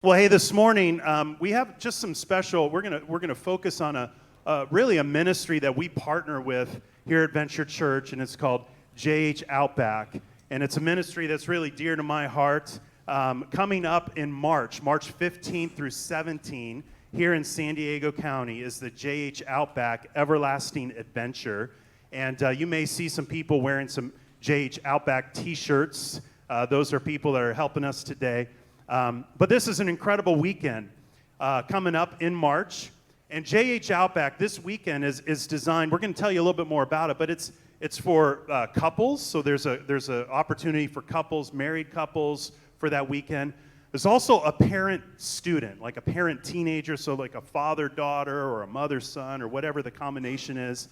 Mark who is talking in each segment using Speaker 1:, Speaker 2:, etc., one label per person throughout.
Speaker 1: Well, hey, this morning we have just some special. We're gonna focus on really a ministry that we partner with here at Venture Church, and it's called JH Outback, and it's a ministry that's really dear to my heart. Coming up in March 15th through 17th, here in San Diego County, is the JH Outback Everlasting Adventure, and you may see some people wearing some JH Outback T-shirts. Those are people that are helping us today. But this is an incredible weekend coming up in March. And JH Outback this weekend is designed, we're going to tell you a little bit more about it, but it's for couples. So there's an opportunity for couples, married couples for that weekend. There's also a parent student, like a parent teenager, so like a father-daughter or a mother-son or whatever the combination is.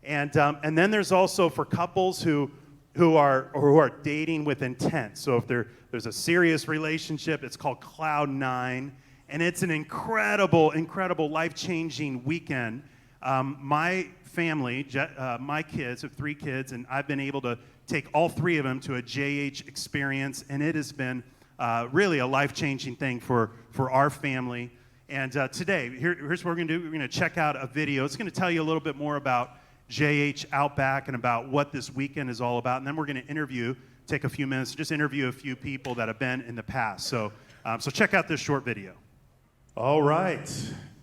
Speaker 1: And then there's also for couples who are dating with intent. So if there's a serious relationship, it's called Cloud 9, and it's an incredible, life-changing weekend. My family, my kids, have 3 kids, and I've been able to take all 3 of them to a JH experience, and it has been really a life-changing thing for our family. And today, here's what we're going to do. We're going to check out a video. It's going to tell you a little bit more about JH Outback and about what this weekend is all about. And then we're going to take a few minutes, just interview a few people that have been in the past. So check out this short video. All right.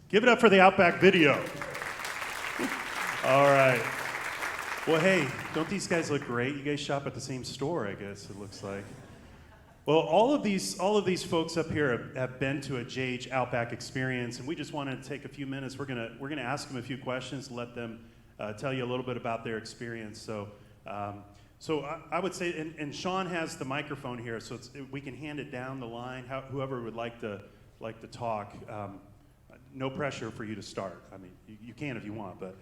Speaker 1: Give it up for the Outback video. All right. Well, hey, don't these guys look great? You guys shop at the same store, I guess it looks like. Well, all of these folks up here have been to a JH Outback experience, and we just want to take a few minutes. We're gonna ask them a few questions, let them tell you a little bit about their experience. So I would say, and Sean has the microphone here, so we can hand it down the line. Whoever would like to talk, no pressure for you to start. I mean, you can if you want, but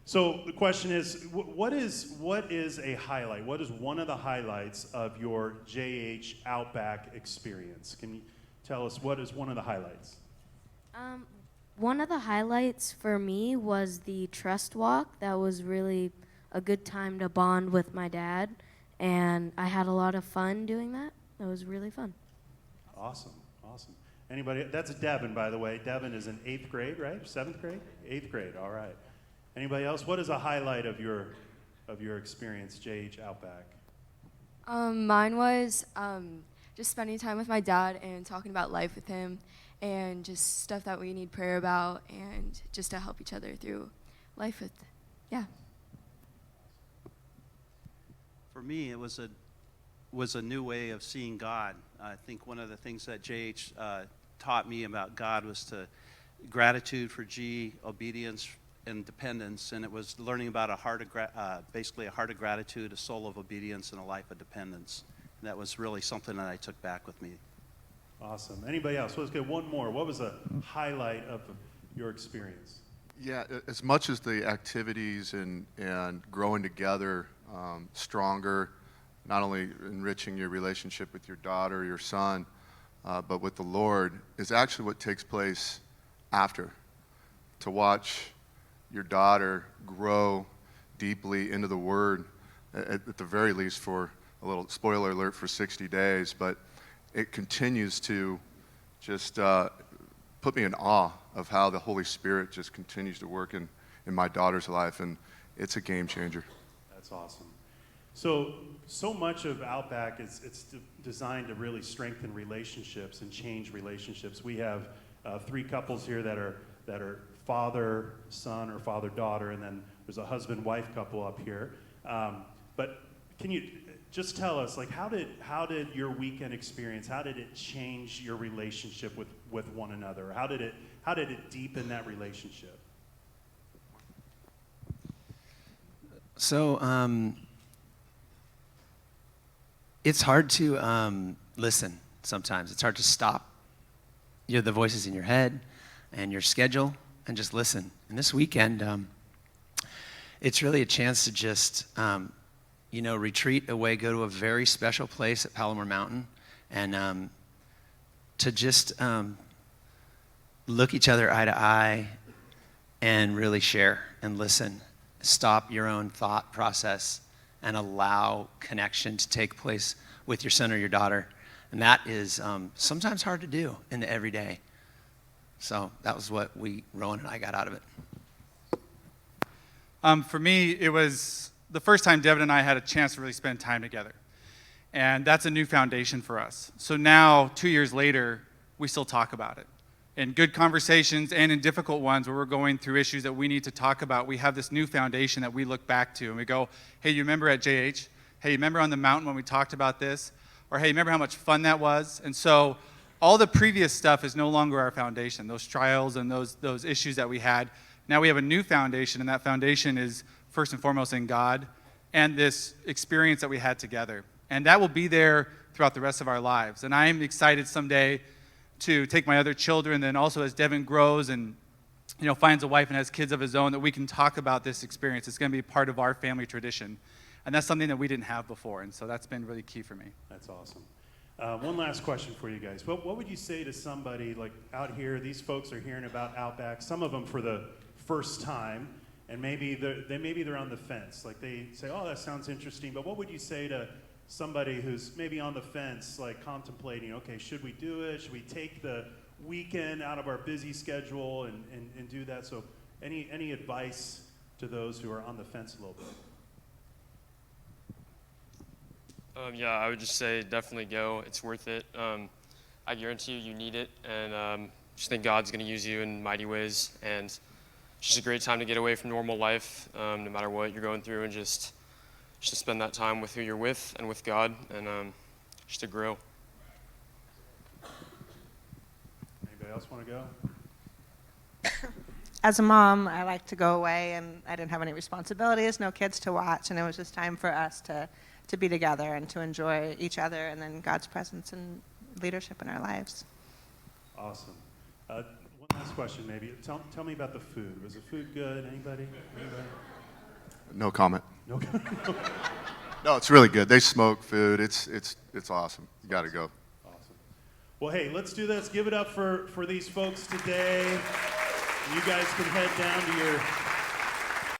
Speaker 1: so the question is, what is a highlight? What is one of the highlights of your JH Outback experience? Can you tell us what is one of the highlights?
Speaker 2: One of the highlights for me was the trust walk. That was really a good time to bond with my dad, and I had a lot of fun doing that. It was really fun.
Speaker 1: Awesome. Anybody? That's Devin, by the way. Devin is in 8th grade, right? 7th grade? 8th grade, all right. Anybody else? What is a highlight of your experience, JH Outback?
Speaker 3: Mine was just spending time with my dad and talking about life with him, and just stuff that we need prayer about, and just to help each other through life with, yeah.
Speaker 4: For me, it was a new way of seeing God. I think one of the things that JH taught me about God was gratitude for G, obedience and dependence, and it was learning about basically a heart of gratitude, a soul of obedience, and a life of dependence. And that was really something that I took back with me.
Speaker 1: Awesome. Anybody else? Let's get one more. What was a highlight of your experience?
Speaker 5: Yeah, as much as the activities and growing together stronger, not only enriching your relationship with your daughter, your son, but with the Lord, is actually what takes place after. To watch your daughter grow deeply into the Word, at the very least for a little spoiler alert for 60 days, but it continues to just put me in awe of how the Holy Spirit just continues to work in my daughter's life, and it's a game changer.
Speaker 1: That's awesome. So much of Outback it's designed to really strengthen relationships and change relationships. We have 3 couples here that are father-son or father-daughter, and then there's a husband-wife couple up here. But can you just tell us, like, how did your weekend experience, how did it change your relationship with one another? How did it deepen that relationship?
Speaker 6: So it's hard to listen sometimes. It's hard to stop the voices in your head and your schedule and just listen. And this weekend, it's really a chance to just retreat away, go to a very special place at Palomar Mountain, and to just look each other eye to eye and really share and listen. Stop your own thought process and allow connection to take place with your son or your daughter. And that is sometimes hard to do in the everyday. So that was what Rowan and I got out of it.
Speaker 7: For me, it was the first time Devin and I had a chance to really spend time together. And that's a new foundation for us. So now, 2 years later, we still talk about it. In good conversations and in difficult ones where we're going through issues that we need to talk about, we have this new foundation that we look back to and we go, hey, you remember at JH? Hey, you remember on the mountain when we talked about this? Or hey, remember how much fun that was? And so all the previous stuff is no longer our foundation, those trials and those issues that we had. Now we have a new foundation, and that foundation is first and foremost in God and this experience that we had together. And that will be there throughout the rest of our lives. And I'm excited someday to take my other children, and then also as Devin grows and finds a wife and has kids of his own, that we can talk about this experience. It's going to be part of our family tradition. And that's something that we didn't have before, and so that's been really key for me.
Speaker 1: That's awesome. One last question for you guys. What would you say to somebody like out here? These folks are hearing about Outback, some of them for the first time, and maybe they're on the fence. Like they say, oh, that sounds interesting, but what would you say to somebody who's maybe on the fence, like contemplating, okay, should we do it? Should we take the weekend out of our busy schedule and do that? So any advice to those who are on the fence a little bit?
Speaker 8: Yeah, I would just say definitely go. It's worth it. I guarantee you need it, and just think God's going to use you in mighty ways. And it's just a great time to get away from normal life, no matter what you're going through, and just to spend that time with who you're with and with God, and just to grow.
Speaker 1: Anybody else want to go?
Speaker 9: As a mom, I like to go away, and I didn't have any responsibilities, no kids to watch, and it was just time for us to be together and to enjoy each other and then God's presence and leadership in our lives.
Speaker 1: Awesome. One last question, maybe. Tell me about the food. Was the food good? Anybody?
Speaker 5: No comment.
Speaker 1: No comment.
Speaker 5: No, it's really good. They smoke food. It's awesome. You got to go.
Speaker 1: Awesome. Well, hey, let's do this. Give it up for these folks today. You guys can head down to your